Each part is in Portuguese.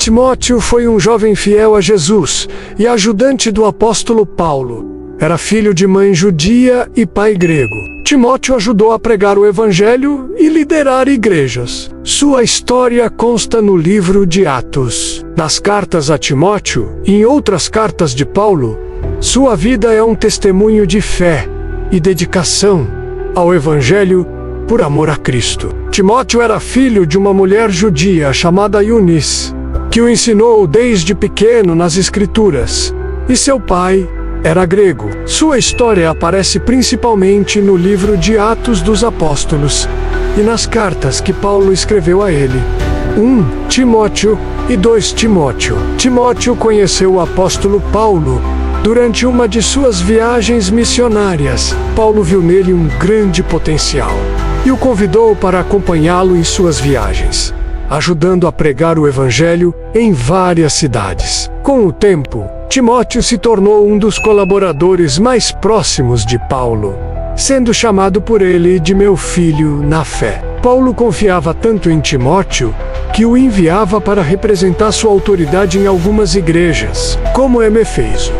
Timóteo foi um jovem fiel a Jesus e ajudante do apóstolo Paulo. Era filho de mãe judia e pai grego. Timóteo ajudou a pregar o evangelho e liderar igrejas. Sua história consta no livro de Atos. Nas cartas a Timóteo e em outras cartas de Paulo, sua vida é um testemunho de fé e dedicação ao evangelho por amor a Cristo. Timóteo era filho de uma mulher judia chamada Eunice, que o ensinou desde pequeno nas Escrituras, e seu pai era grego. Sua história aparece principalmente no livro de Atos dos Apóstolos e nas cartas que Paulo escreveu a ele. 1 Timóteo e 2 Timóteo. Timóteo conheceu o apóstolo Paulo durante uma de suas viagens missionárias. Paulo viu nele um grande potencial e o convidou para acompanhá-lo em suas viagens, ajudando a pregar o evangelho em várias cidades. Com o tempo, Timóteo se tornou um dos colaboradores mais próximos de Paulo, sendo chamado por ele de meu filho na fé. Paulo confiava tanto em Timóteo que o enviava para representar sua autoridade em algumas igrejas, como em Éfeso,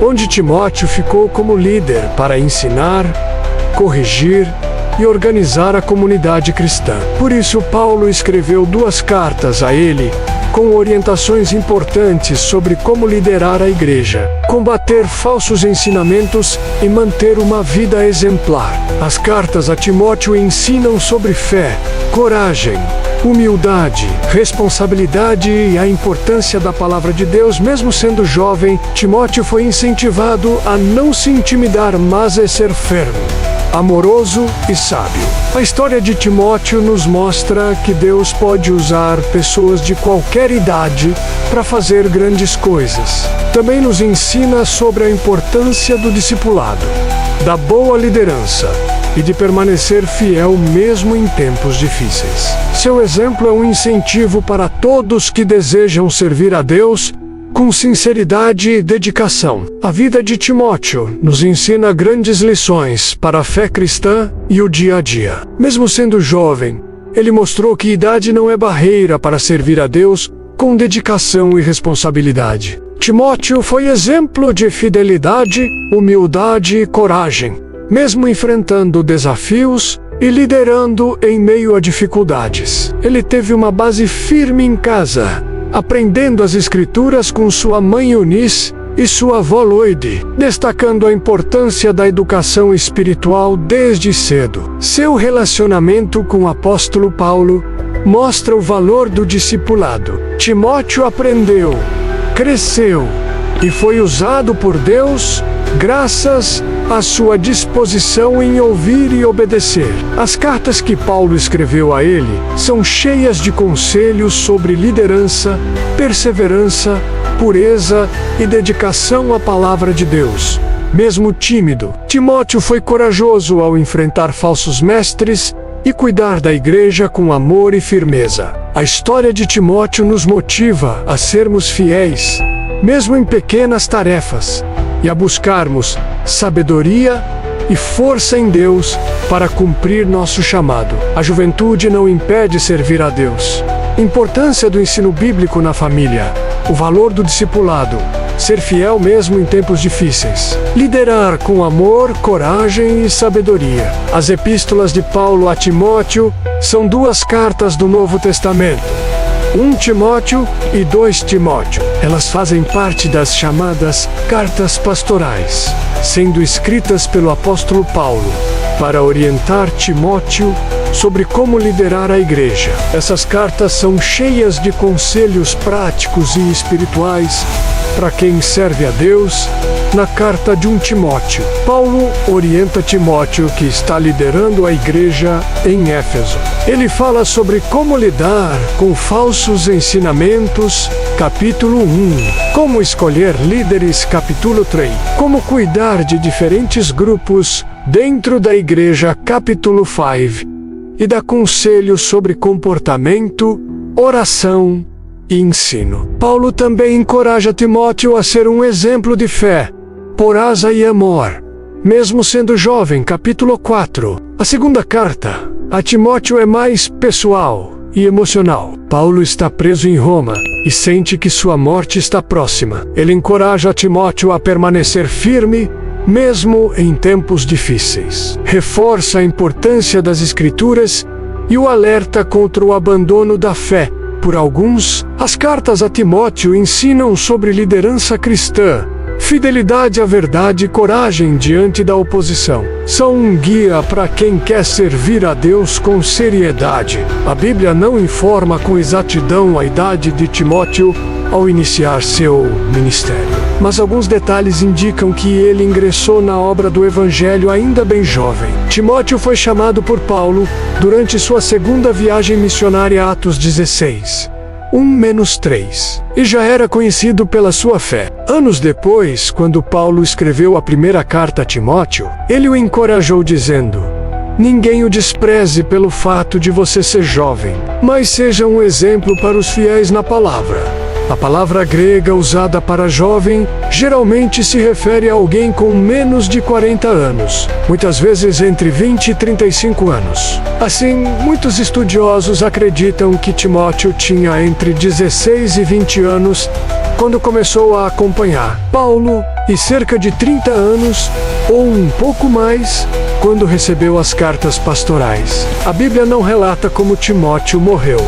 onde Timóteo ficou como líder para ensinar, corrigir e organizar a comunidade cristã. Por isso, Paulo escreveu 2 cartas a ele, com orientações importantes sobre como liderar a igreja, combater falsos ensinamentos e manter uma vida exemplar. As cartas a Timóteo ensinam sobre fé, coragem, humildade, responsabilidade e a importância da palavra de Deus. Mesmo sendo jovem, Timóteo foi incentivado a não se intimidar, mas a ser firme, amoroso e sábio. A história de Timóteo nos mostra que Deus pode usar pessoas de qualquer idade para fazer grandes coisas. Também nos ensina sobre a importância do discipulado, da boa liderança e de permanecer fiel mesmo em tempos difíceis. Seu exemplo é um incentivo para todos que desejam servir a Deus com sinceridade e dedicação. A vida de Timóteo nos ensina grandes lições para a fé cristã e o dia a dia. Mesmo sendo jovem, ele mostrou que idade não é barreira para servir a Deus com dedicação e responsabilidade. Timóteo foi exemplo de fidelidade, humildade e coragem, mesmo enfrentando desafios e liderando em meio a dificuldades. Ele teve uma base firme em casa, aprendendo as Escrituras com sua mãe Eunice e sua avó Loide, destacando a importância da educação espiritual desde cedo. Seu relacionamento com o apóstolo Paulo mostra o valor do discipulado. Timóteo aprendeu, cresceu e foi usado por Deus graças à sua disposição em ouvir e obedecer. As cartas que Paulo escreveu a ele são cheias de conselhos sobre liderança, perseverança, pureza e dedicação à palavra de Deus. Mesmo tímido, Timóteo foi corajoso ao enfrentar falsos mestres e cuidar da igreja com amor e firmeza. A história de Timóteo nos motiva a sermos fiéis, mesmo em pequenas tarefas, e a buscarmos sabedoria e força em Deus para cumprir nosso chamado. A juventude não impede servir a Deus. Importância do ensino bíblico na família, o valor do discipulado, ser fiel mesmo em tempos difíceis, liderar com amor, coragem e sabedoria. As epístolas de Paulo a Timóteo são 2 cartas do Novo Testamento, 1 Timóteo e 2 Timóteo. Elas fazem parte das chamadas cartas pastorais, sendo escritas pelo apóstolo Paulo para orientar Timóteo sobre como liderar a igreja. Essas cartas são cheias de conselhos práticos e espirituais para quem serve a Deus. Na carta de 1 Timóteo, Paulo orienta Timóteo, que está liderando a igreja em Éfeso. Ele fala sobre como lidar com falsos ensinamentos, capítulo 1. Como escolher líderes, capítulo 3. Como cuidar de diferentes grupos dentro da igreja, capítulo 5. E dá conselhos sobre comportamento, oração e ensino. Paulo também encoraja Timóteo a ser um exemplo de fé, pureza e amor, mesmo sendo jovem, capítulo 4. A segunda carta a Timóteo é mais pessoal e emocional. Paulo está preso em Roma e sente que sua morte está próxima. Ele encoraja Timóteo a permanecer firme, mesmo em tempos difíceis. Reforça a importância das Escrituras e o alerta contra o abandono da fé por alguns. As cartas a Timóteo ensinam sobre liderança cristã, fidelidade à verdade e coragem diante da oposição. São um guia para quem quer servir a Deus com seriedade. A Bíblia não informa com exatidão a idade de Timóteo ao iniciar seu ministério, mas alguns detalhes indicam que ele ingressou na obra do Evangelho ainda bem jovem. Timóteo foi chamado por Paulo durante sua segunda viagem missionária, Atos 16. 1-3, e já era conhecido pela sua fé. Anos depois, quando Paulo escreveu a primeira carta a Timóteo, ele o encorajou dizendo: ninguém o despreze pelo fato de você ser jovem, mas seja um exemplo para os fiéis na palavra. A palavra grega usada para jovem geralmente se refere a alguém com menos de 40 anos, muitas vezes entre 20 e 35 anos. Assim, muitos estudiosos acreditam que Timóteo tinha entre 16 e 20 anos quando começou a acompanhar Paulo e cerca de 30 anos, ou um pouco mais, quando recebeu as cartas pastorais. A Bíblia não relata como Timóteo morreu,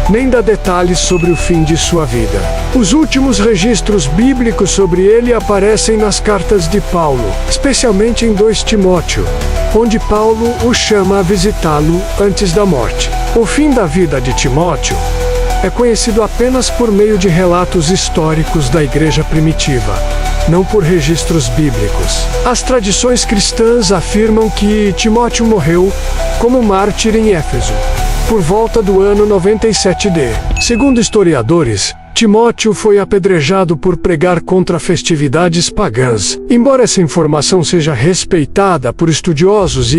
nem dá detalhes sobre o fim de sua vida. Os últimos registros bíblicos sobre ele aparecem nas cartas de Paulo, especialmente em 2 Timóteo, onde Paulo o chama a visitá-lo antes da morte. O fim da vida de Timóteo é conhecido apenas por meio de relatos históricos da igreja primitiva, não por registros bíblicos. As tradições cristãs afirmam que Timóteo morreu como mártir em Éfeso, por volta do ano 97 d. Segundo historiadores, Timóteo foi apedrejado por pregar contra festividades pagãs. Embora essa informação seja respeitada por estudiosos e